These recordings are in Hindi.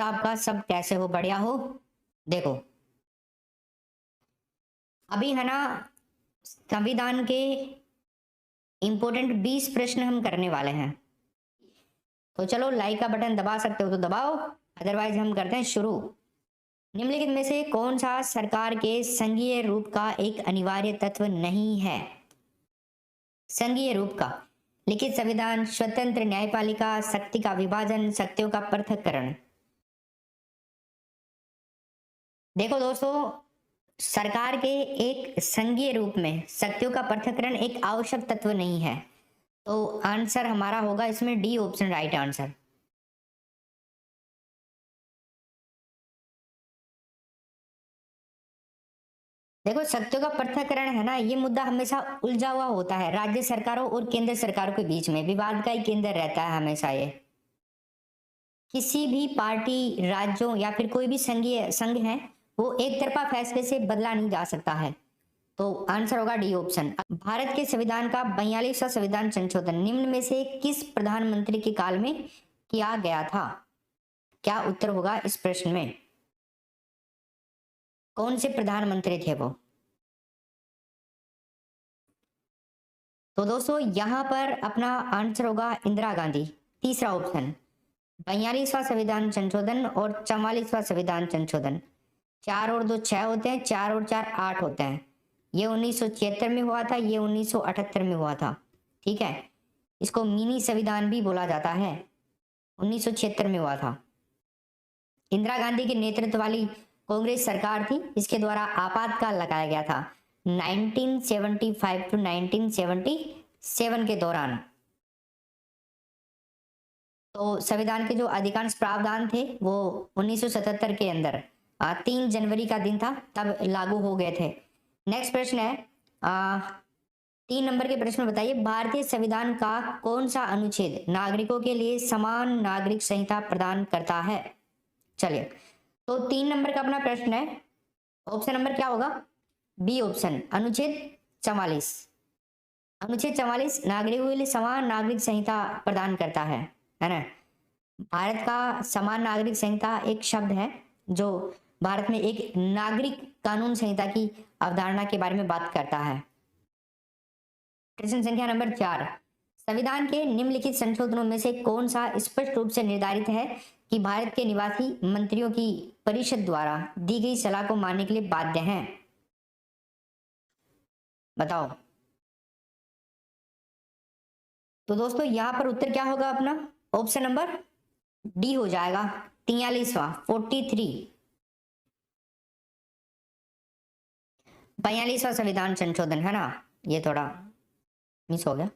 आपका सब कैसे हो? बढ़िया हो? देखो, अभी है ना, संविधान के इंपॉर्टेंट 20 प्रश्न हम करने वाले हैं। तो चलो, लाइक का बटन दबा सकते हो तो दबाओ, अदरवाइज हम करते हैं शुरू। निम्नलिखित में से कौन सा सरकार के संघीय रूप का एक अनिवार्य तत्व नहीं है? संघीय रूप का लिखित संविधान, स्वतंत्र न्यायपालिका, शक्ति का विभाजन, शक्तियों का पृथक्करण। देखो दोस्तों, सरकार के एक संघीय रूप में शक्तियों का पृथक्करण एक आवश्यक तत्व नहीं है। तो आंसर हमारा होगा इसमें डी ऑप्शन राइट आंसर। देखो, शक्तियों का पृथक्करण है ना, ये मुद्दा हमेशा उलझा हुआ होता है। राज्य सरकारों और केंद्र सरकारों के बीच में विवाद का ही केंद्र रहता है हमेशा ये। किसी भी पार्टी, राज्यों या फिर कोई भी संघ है, वो एक तरफा फैसले से बदला नहीं जा सकता है। तो आंसर होगा डी ऑप्शन। भारत के संविधान का 42वां संविधान संशोधन निम्न में से किस प्रधानमंत्री के काल में किया गया था? क्या उत्तर होगा इस प्रश्न में? कौन से प्रधानमंत्री थे वो? तो दोस्तों, यहां पर अपना आंसर होगा इंदिरा गांधी, तीसरा ऑप्शन। 42वां संविधान संशोधन और 44वां संविधान संशोधन, 4 और 2 6 होते हैं, 4 और 4 8 होते हैं। ये 1976 में हुआ था, ये 1978 में हुआ था। ठीक है, इसको मिनी संविधान भी बोला जाता है। 1976 में हुआ था। इंदिरा गांधी के नेतृत्व वाली कांग्रेस सरकार थी, इसके द्वारा आपातकाल लगाया गया था 1975 टू 1977 के दौरान। तो संविधान के जो अधिकांश प्रावधान थे वो 1977 के अंदर 3 जनवरी का दिन था, तब लागू हो गए थे। नेक्स्ट प्रश्न है 3 नंबर के प्रश्न में बताइए, भारतीय संविधान का कौन सा अनुच्छेद नागरिकों के लिए समान नागरिक संहिता प्रदान करता है? चलिए, तो 3 नंबर का अपना प्रश्न है, ऑप्शन नंबर क्या होगा? बी ऑप्शन, अनुच्छेद 44। अनुच्छेद 44 नागरिकों के लिए समान नागरिक संहिता प्रदान करता है ना। भारत का समान नागरिक संहिता एक शब्द है जो भारत में एक नागरिक कानून संहिता की अवधारणा के बारे में बात करता है। प्रश्न संख्या नंबर 4, संविधान के निम्नलिखित संशोधनों में से कौन सा स्पष्ट रूप से निर्धारित है कि भारत के निवासी मंत्रियों की परिषद द्वारा दी गई सलाह को मानने के लिए बाध्य हैं? बताओ। तो दोस्तों, यहां पर उत्तर क्या होगा अपना? ऑप्शन नंबर डी हो जाएगा, 43वां 43। 42वां संविधान संशोधन है ना, ये थोड़ा मिस हो गया।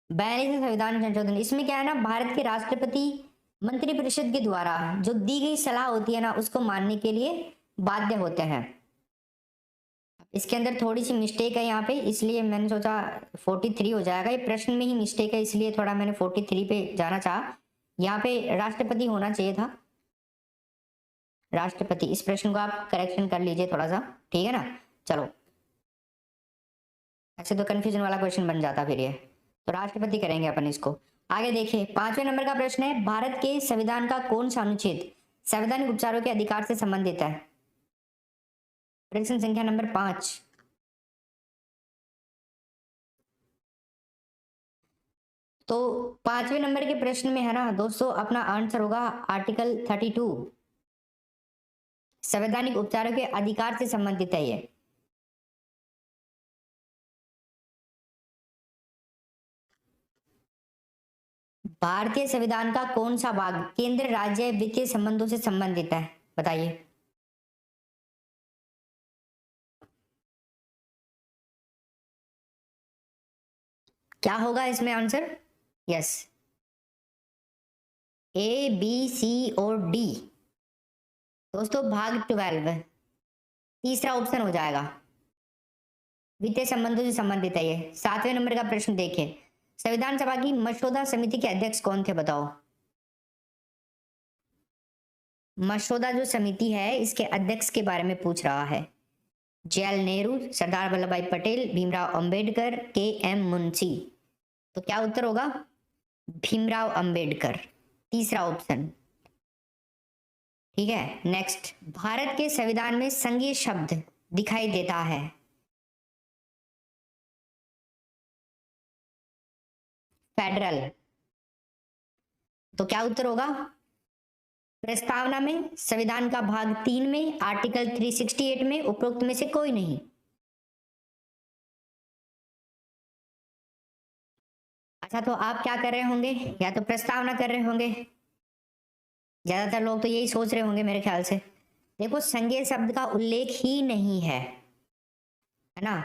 42वां संविधान संशोधन, इसमें क्या है ना, भारत के राष्ट्रपति मंत्रिपरिषद के द्वारा जो दी गई सलाह होती है ना, उसको मानने के लिए बाध्य होते हैं। इसके अंदर थोड़ी सी मिस्टेक है यहाँ पे, इसलिए मैंने सोचा 43 हो जाएगा। ये प्रश्न में ही मिस्टेक है, इसलिए थोड़ा मैंने 43 पे जाना चाहा। यहाँ पे राष्ट्रपति होना चाहिए था, राष्ट्रपति। इस प्रश्न को आप करेक्शन कर लीजिए थोड़ा सा, ठीक है ना। चलो, ऐसे तो कंफ्यूजन वाला क्वेश्चन बन जाता फिर ये, तो राष्ट्रपति करेंगे अपन इसको। आगे देखिए, 5वें नंबर का प्रश्न है, भारत के संविधान का कौन सा अनुच्छेद संवैधानिक उपचारों के अधिकार से संबंधित है? प्रश्न संख्या नंबर 5। तो 5वें नंबर के प्रश्न में है ना दोस्तों, अपना आंसर होगा आर्टिकल 32, संवैधानिक उपचारों के अधिकार से संबंधित है ये। भारतीय संविधान का कौन सा भाग केंद्र राज्य वित्तीय संबंधों से संबंधित है? बताइए। क्या होगा इसमें answer? Yes, A B C और डी। दोस्तों, भाग 12 तीसरा ऑप्शन हो जाएगा, वित्तीय संबंधों से संबंधित है ये। 7वें नंबर का प्रश्न देखिए, संविधान सभा की मसौदा समिति के अध्यक्ष कौन थे? बताओ। मसौदा जो समिति है, इसके अध्यक्ष के बारे में पूछ रहा है। जवाहरलाल नेहरू, सरदार वल्लभ भाई पटेल, भीमराव अंबेडकर, के एम मुंशी। तो क्या उत्तर होगा? भीमराव अंबेडकर, तीसरा ऑप्शन। ठीक है। नेक्स्ट, भारत के संविधान में संघीय शब्द दिखाई देता है। फेडरल। तो क्या उत्तर होगा? प्रस्तावना में, संविधान का भाग 3 में, आर्टिकल 368 में, उपरोक्त में से कोई नहीं। अच्छा, तो आप क्या कर रहे होंगे? या तो प्रस्तावना कर रहे होंगे, ज्यादातर लोग तो यही सोच रहे होंगे मेरे ख्याल से। देखो, संघीय शब्द का उल्लेख ही नहीं है ना,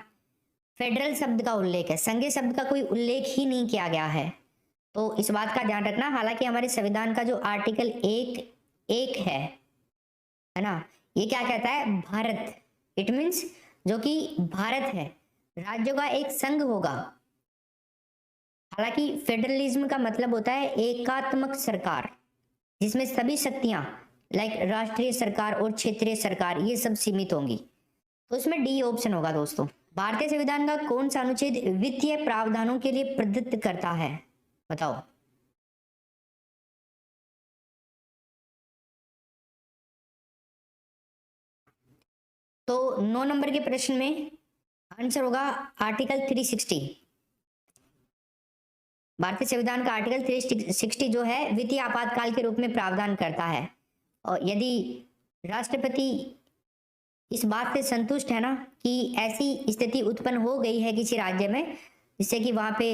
फेडरल शब्द का उल्लेख है, संघीय शब्द का कोई उल्लेख ही नहीं किया गया है। तो इस बात का ध्यान रखना। हालांकि हमारे संविधान का जो आर्टिकल 1(1) है ना, ये क्या कहता है? भारत। इट मीन्स जो कि भारत है, राज्यों का एक संघ होगा। हालांकि फेडरलिज्म का मतलब होता है एकात्मक सरकार, जिसमें सभी शक्तियां लाइक राष्ट्रीय सरकार और क्षेत्रीय सरकार ये सब सीमित होंगी। तो इसमें डी ऑप्शन होगा दोस्तों। भारतीय संविधान का कौन सा अनुच्छेद वित्तीय प्रावधानों के लिए प्रदत्त करता है? बताओ। तो 9 नंबर के प्रश्न में आंसर होगा आर्टिकल 360। भारतीय संविधान का आर्टिकल 360 जो है वित्तीय आपातकाल के रूप में प्रावधान करता है, और यदि राष्ट्रपति इस बात से संतुष्ट है ना कि ऐसी स्थिति उत्पन्न हो गई है किसी राज्य में जिससे कि वहां पे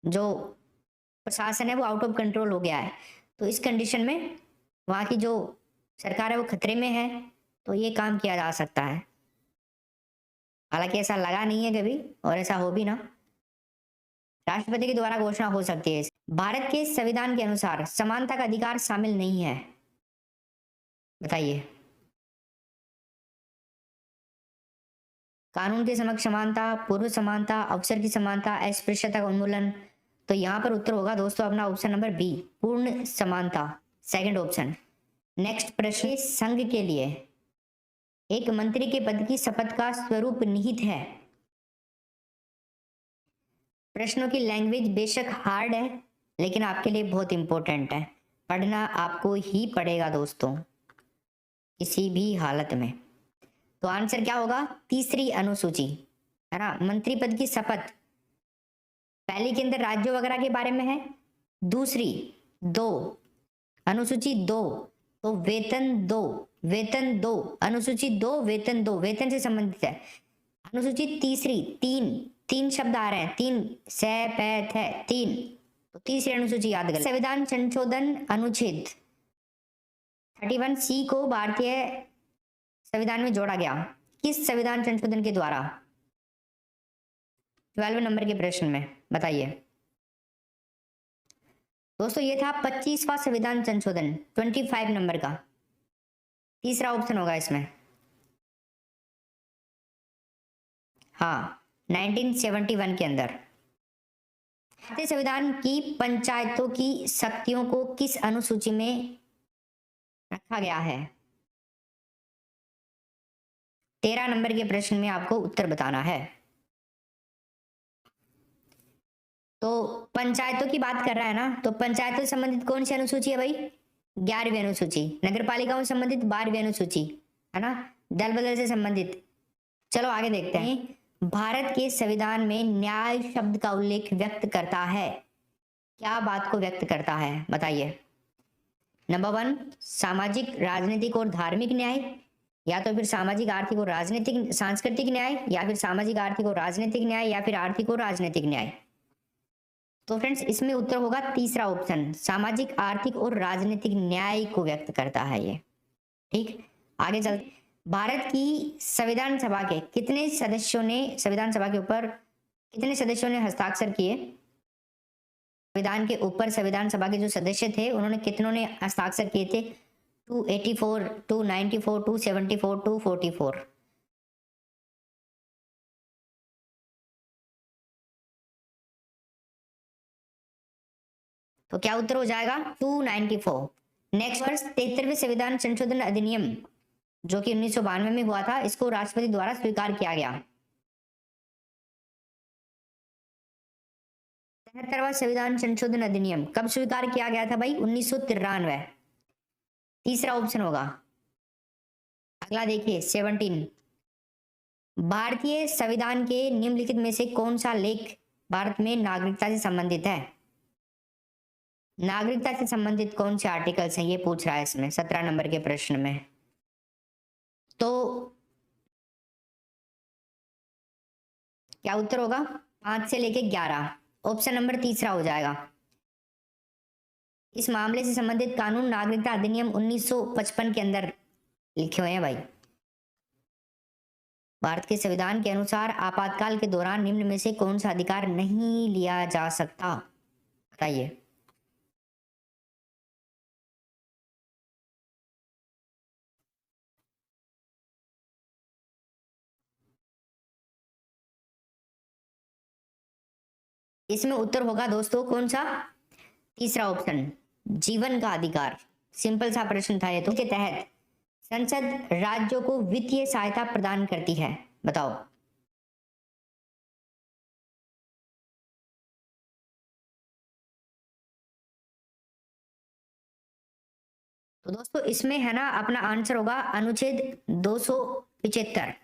जो प्रशासन है वो आउट ऑफ कंट्रोल हो गया है, तो इस कंडीशन में वहां की जो सरकार है वो खतरे में है, तो ये काम किया जा सकता है। हालांकि ऐसा लगा नहीं है कभी, और ऐसा हो भी ना, राष्ट्रपति के द्वारा घोषणा हो सकती है। भारत के संविधान के अनुसार समानता का अधिकार शामिल नहीं है। बताइए। कानून के समक्ष समानता, पूर्व समानता, अवसर की समानता, अस्पृश्यता का उन्मूलन। तो यहाँ पर उत्तर होगा दोस्तों अपना ऑप्शन नंबर बी, पूर्ण समानता, सेकंड ऑप्शन। नेक्स्ट प्रश्न, संघ के लिए एक मंत्री के पद की शपथ का स्वरूप निहित है। प्रश्नों की लैंग्वेज बेशक हार्ड है, लेकिन आपके लिए बहुत इंपॉर्टेंट है, पढ़ना आपको ही पड़ेगा दोस्तों किसी भी हालत में। तो आंसर क्या होगा? तीसरी अनुसूची है ना, मंत्री पद की शपथ। पहली के अंदर राज्यों वगैरह के बारे में है, दूसरी 2 अनुसूची 2 तो वेतन 2, वेतन 2 अनुसूची 2 वेतन 2, वेतन से संबंधित है। अनुसूची तीसरी 3 शब्द आ रहे हैं, 3 से पैथ है 3, तो तीसरी अनुसूची याद कर। संविधान संशोधन अनुच्छेद 31C को भारतीय संविधान में जोड़ा गया किस संविधान संशोधन के द्वारा? 12 नंबर के प्रश्न में बताइए दोस्तों। ये था 25वां संविधान संशोधन, 25 नंबर का, तीसरा ऑप्शन होगा इसमें। हाँ, 1971 के अंदर। भारतीय संविधान की पंचायतों की शक्तियों को किस अनुसूची में रखा गया है? 13 नंबर के प्रश्न में आपको उत्तर बताना है। तो पंचायतों की बात कर रहा है ना, तो पंचायतों से संबंधित कौन सी अनुसूची है भाई? 11वीं अनुसूची। नगर पालिकाओं से संबंधित 12वीं अनुसूची है ना, दल बदल से संबंधित। चलो आगे देखते हैं। भारत के संविधान में न्याय शब्द का उल्लेख व्यक्त करता है, क्या बात को व्यक्त करता है? बताइए। नंबर 1 सामाजिक, राजनीतिक और धार्मिक न्याय, या तो फिर सामाजिक, आर्थिक और राजनीतिक सांस्कृतिक न्याय, या फिर सामाजिक, आर्थिक और राजनीतिक न्याय, या फिर आर्थिक और राजनीतिक न्याय। तो फ्रेंड्स इसमें उत्तर होगा तीसरा ऑप्शन, सामाजिक, आर्थिक और राजनीतिक न्याय को व्यक्त करता है ये। ठीक, आगे चलते। भारत की संविधान सभा के कितने सदस्यों ने, संविधान सभा के ऊपर कितने सदस्यों ने हस्ताक्षर किए? संविधान के ऊपर संविधान सभा के जो सदस्य थे उन्होंने कितनों ने हस्ताक्षर किए थे? 284, 294, 274, 244। तो क्या उत्तर हो जाएगा? 294। नेक्स्ट वर्ष 73वें संविधान संशोधन अधिनियम जो कि 1992 में हुआ था, इसको राष्ट्रपति द्वारा स्वीकार किया गया। 73वां संविधान संशोधन अधिनियम कब स्वीकार किया गया था भाई? 1993। तीसरा ऑप्शन होगा अगला देखिए 17, भारतीय संविधान के निम्नलिखित में से कौन सा लेख भारत में नागरिकता से संबंधित है? नागरिकता से संबंधित कौन से आर्टिकल्स हैं, ये पूछ रहा है इसमें 17 नंबर के प्रश्न में। तो क्या उत्तर होगा? 5 से लेके 11, ऑप्शन नंबर तीसरा हो जाएगा। इस मामले से संबंधित कानून नागरिकता अधिनियम 1955 के अंदर लिखे हुए हैं भाई। भारत के संविधान के अनुसार आपातकाल के दौरान निम्न में से कौन सा अधिकार नहीं लिया जा सकता, बताइए। इसमें उत्तर होगा दोस्तों कौन सा? तीसरा ऑप्शन, जीवन का अधिकार। सिंपल सा प्रश्न था ये तो। के तहत संसद राज्यों को वित्तीय सहायता प्रदान करती है, बताओ। तो दोस्तों इसमें है ना अपना आंसर होगा अनुच्छेद 275।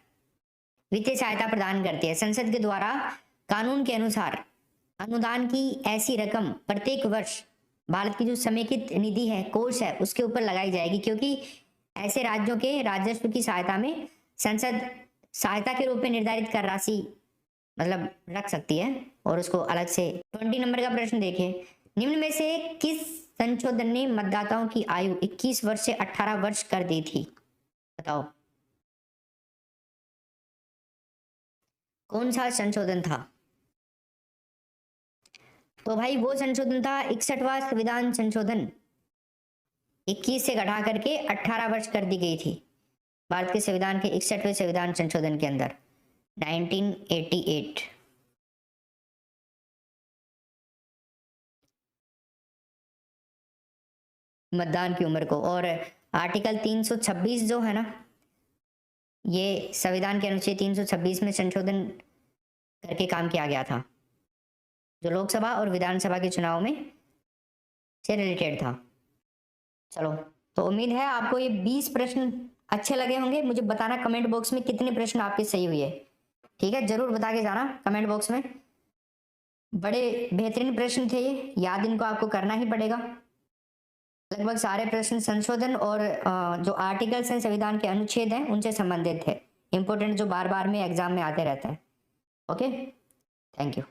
वित्तीय सहायता प्रदान करती है संसद के द्वारा कानून के अनुसार अनुदान की ऐसी रकम प्रत्येक वर्ष भारत की जो समेकित निधि है, कोष है, उसके ऊपर लगाई जाएगी, क्योंकि ऐसे राज्यों के राजस्व की सहायता में संसद सहायता के रूप में निर्धारित कर राशि मतलब रख सकती है और उसको अलग से। 20 नंबर का प्रश्न देखिए, निम्न में से किस संशोधन ने मतदाताओं की आयु 21 वर्ष से 18 वर्ष कर दी थी, बताओ। कौन सा संशोधन था? तो भाई वो संशोधन था 61वां संविधान संशोधन। 21 से घटा करके 18 वर्ष कर दी गई थी भारत के संविधान के 61वें संविधान संशोधन के अंदर 1988। मतदान की उम्र को। और आर्टिकल 326 जो है ना, ये संविधान के अनुच्छेद 326 में संशोधन करके काम किया गया था, जो लोकसभा और विधानसभा के चुनाव में से रिलेटेड था। चलो, तो उम्मीद है आपको ये 20 प्रश्न अच्छे लगे होंगे। मुझे बताना कमेंट बॉक्स में कितने प्रश्न आपके सही हुए। ठीक है, जरूर बता के जाना कमेंट बॉक्स में। बड़े बेहतरीन प्रश्न थे ये, याद इनको आपको करना ही पड़ेगा। लगभग सारे प्रश्न संशोधन और जो आर्टिकल्स हैं संविधान के अनुच्छेद हैं उनसे संबंधित थे, इंपॉर्टेंट जो बार बार में एग्जाम में आते रहता है। Okay, thank you.